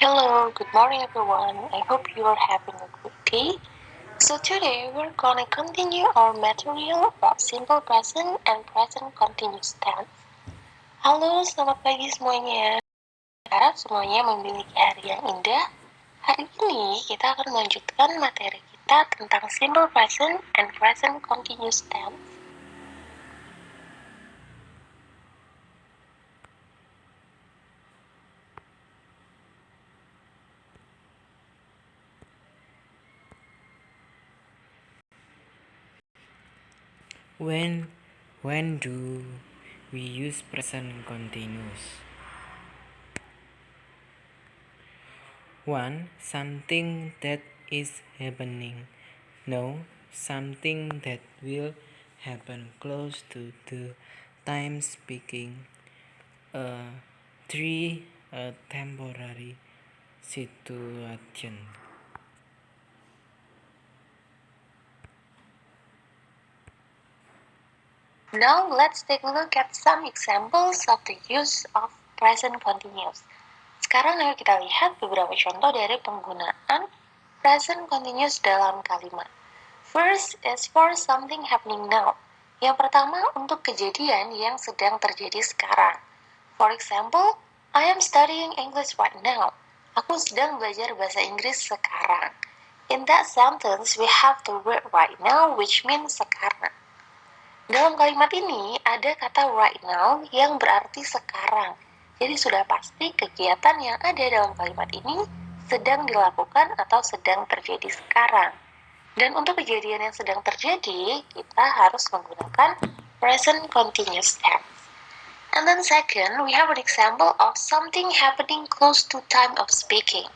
Hello, good morning everyone. I hope you are having a good day. So today we're gonna continue our material about simple present and present continuous tense. Halo, selamat pagi semuanya. Harap semuanya memiliki hari yang indah. Hari ini kita akan melanjutkan materi kita tentang simple present and present continuous tense. When do we use present continuous? 1. Something that is happening. No, something that will happen close to the time speaking. 3. A temporary situation. Now let's take a look at some examples of the use of present continuous. Sekarang ayo kita lihat beberapa contoh dari penggunaan present continuous dalam kalimat. First is for something happening now. Yang pertama untuk kejadian yang sedang terjadi sekarang. For example, I am studying English right now. Aku sedang belajar bahasa Inggris sekarang. In that sentence, we have the word right now, which means sekarang. Dalam kalimat ini ada kata right now yang berarti sekarang. Jadi sudah pasti kegiatan yang ada dalam kalimat ini sedang dilakukan atau sedang terjadi sekarang. Dan untuk kejadian yang sedang terjadi, kita harus menggunakan present continuous tense. And then second, we have an example of something happening close to time of speaking.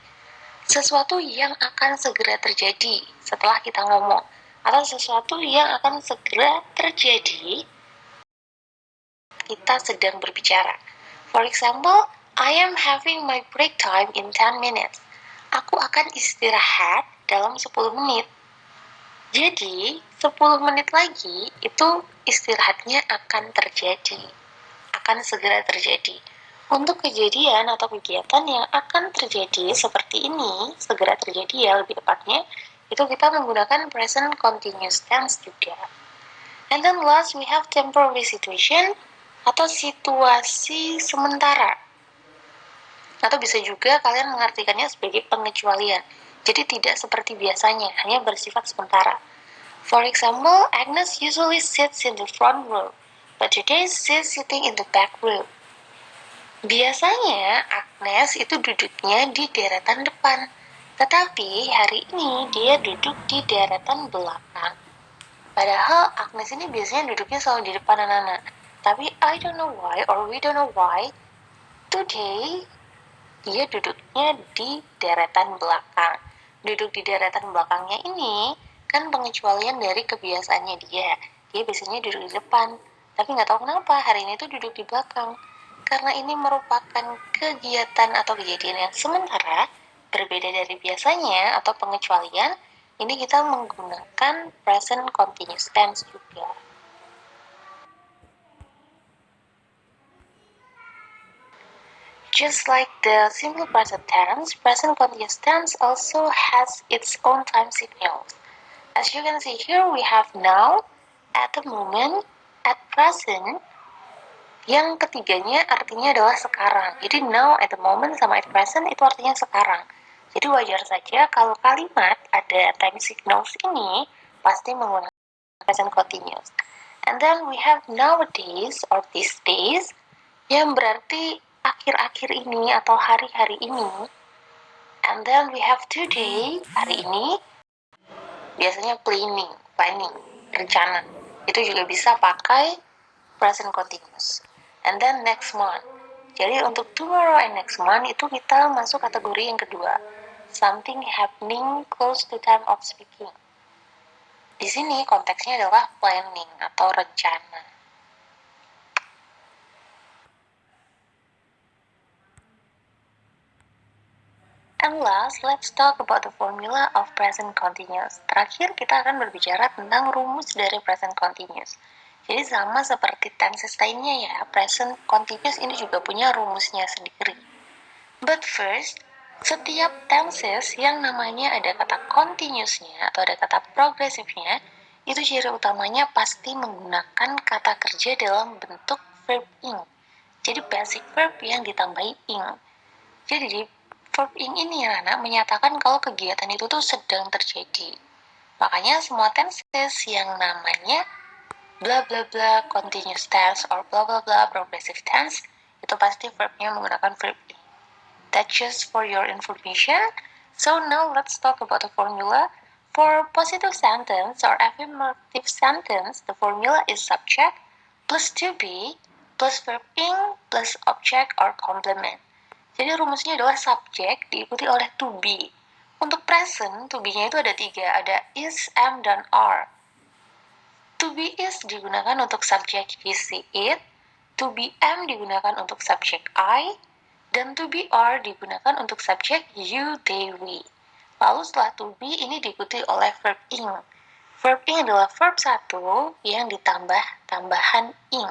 Sesuatu yang akan segera terjadi setelah kita ngomong. Atau sesuatu yang akan segera terjadi kita sedang berbicara. For example, I am having my break time in 10 minutes. Aku akan istirahat dalam 10 menit. Jadi, 10 menit lagi itu istirahatnya akan terjadi. Akan segera terjadi. Untuk kejadian atau kegiatan yang akan terjadi seperti ini, segera terjadi ya lebih tepatnya, itu kita menggunakan present continuous tense juga. And then last we have temporary situation atau situasi sementara. Atau bisa juga kalian mengartikannya sebagai pengecualian. Jadi tidak seperti biasanya, hanya bersifat sementara. For example, Agnes usually sits in the front row, but today she's sitting in the back row. Biasanya Agnes itu duduknya di deretan depan, tetapi hari ini dia duduk di deretan belakang. Padahal Agnes ini biasanya duduknya selalu di depan anak-anak. Tapi I don't know why or we don't know why today dia duduknya di deretan belakang. Duduk di deretan belakangnya ini kan pengecualian dari kebiasaannya dia. Dia biasanya duduk di depan. Tapi nggak tahu kenapa hari ini tuh duduk di belakang. Karena ini merupakan kegiatan atau kejadian yang sementara, berbeda dari biasanya atau pengecualian, ini kita menggunakan present continuous tense juga. Just like the simple present tense, present continuous tense also has its own time signals. As you can see here, we have now, at the moment, at present. Yang ketiganya artinya adalah sekarang. Jadi now, at the moment, sama at present itu artinya sekarang. Jadi wajar saja kalau kalimat ada time signals ini pasti menggunakan present continuous. And then we have nowadays or these days yang berarti akhir-akhir ini atau hari-hari ini. And then we have today, hari ini, biasanya planning, rencana. Itu juga bisa pakai present continuous. And then next month. Jadi untuk tomorrow and next month itu kita masuk kategori yang kedua. Something happening close to time of speaking. Di sini konteksnya adalah planning atau rencana. And last, let's talk about the formula of present continuous. Terakhir, kita akan berbicara tentang rumus dari present continuous. Jadi sama seperti tenses lainnya ya, present continuous ini juga punya rumusnya sendiri. But first, Setiap tenses yang namanya ada kata continuousnya atau ada kata progresifnya, itu ciri utamanya pasti menggunakan kata kerja dalam bentuk verb ing. Jadi basic verb yang ditambahi ing. Jadi verb ing ini ya anak menyatakan kalau kegiatan itu tuh sedang terjadi. Makanya semua tenses yang namanya bla bla bla continuous tense or bla bla bla progressive tense itu pasti verbnya menggunakan verb ing. That's just for your information. So now let's talk about the formula. For positive sentence or affirmative sentence, the formula is subject plus to be plus verb ing plus object or complement. Jadi rumusnya adalah subjek diikuti oleh to be. Untuk present, to be-nya itu ada 3, ada is, am, dan are. To be is digunakan untuk subjek he, she, it. To be am digunakan untuk subjek I. Dan to be are digunakan untuk subjek you, they, we. Lalu setelah to be ini diikuti oleh verb ing. Verb ing adalah verb 1 yang ditambah tambahan ing.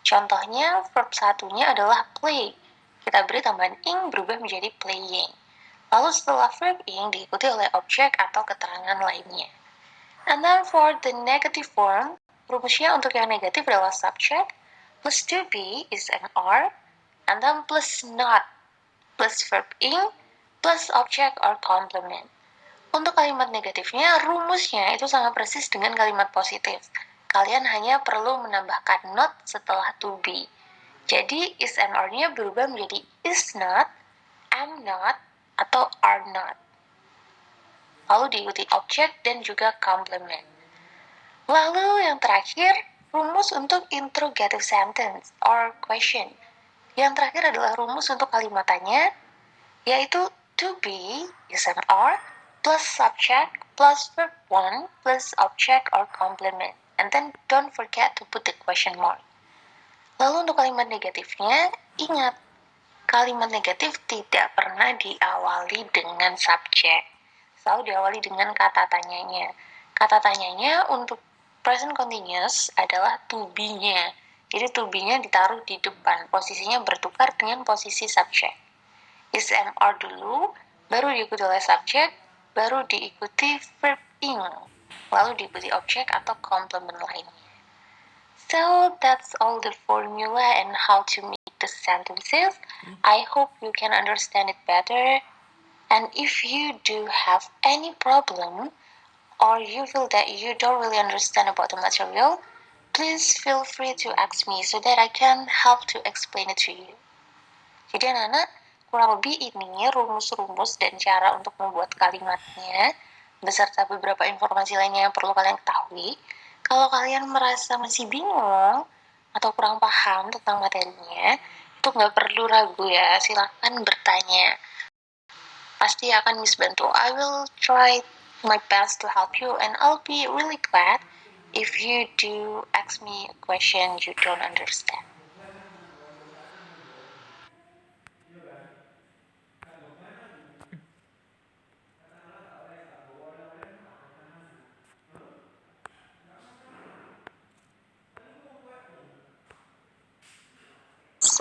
Contohnya verb satunya adalah play. Kita beri tambahan ing berubah menjadi playing. Lalu setelah verb ing diikuti oleh objek atau keterangan lainnya. And then for the negative form, rumusnya untuk yang negatif adalah subject plus to be is an are, and then plus not plus verb ing plus object or complement. Untuk kalimat negatifnya, rumusnya itu sama persis dengan kalimat positif. Kalian hanya perlu menambahkan not setelah to be. Jadi is and are-nya berubah menjadi is not, am not, atau are not. Lalu diikuti objek dan juga complement. Lalu yang terakhir, rumus untuk interrogative sentence or question. Yang terakhir adalah rumus untuk kalimat tanya, yaitu to be is an are plus subject plus verb 1 plus object or complement. And then don't forget to put the question mark. Lalu untuk kalimat negatifnya, ingat, kalimat negatif tidak pernah diawali dengan subjek. Selalu diawali dengan kata tanyanya. Kata tanyanya untuk present continuous adalah to be-nya. Jadi to be-nya ditaruh di depan, posisinya bertukar dengan posisi subjek. Is and are dulu, baru diikuti oleh subjek, baru diikuti verb ing, lalu diikuti objek atau complement lainnya. So that's all the formula and how to make the sentences. I hope you can understand it better. And if you do have any problem or you feel that you don't really understand about the material, please feel free to ask me so that I can help to explain it to you. Jadi anak-anak, kurang lebih ini rumus-rumus dan cara untuk membuat kalimatnya beserta beberapa informasi lainnya yang perlu kalian ketahui. Kalau kalian merasa masih bingung atau kurang paham tentang materinya, itu nggak perlu ragu ya, silakan bertanya. Pasti akan Miss bantu. I will try my best to help you and I'll be really glad if you do ask me a question you don't understand.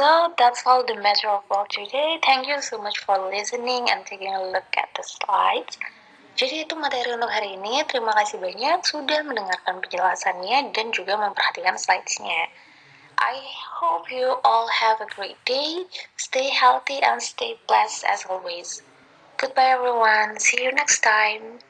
So that's all the matter of work today. Thank you so much for listening and taking a look at the slides. Jadi itu materi untuk hari ini. Terima kasih banyak sudah mendengarkan penjelasannya dan juga memperhatikan slides-nya. I hope you all have a great day. Stay healthy and stay blessed as always. Goodbye everyone. See you next time.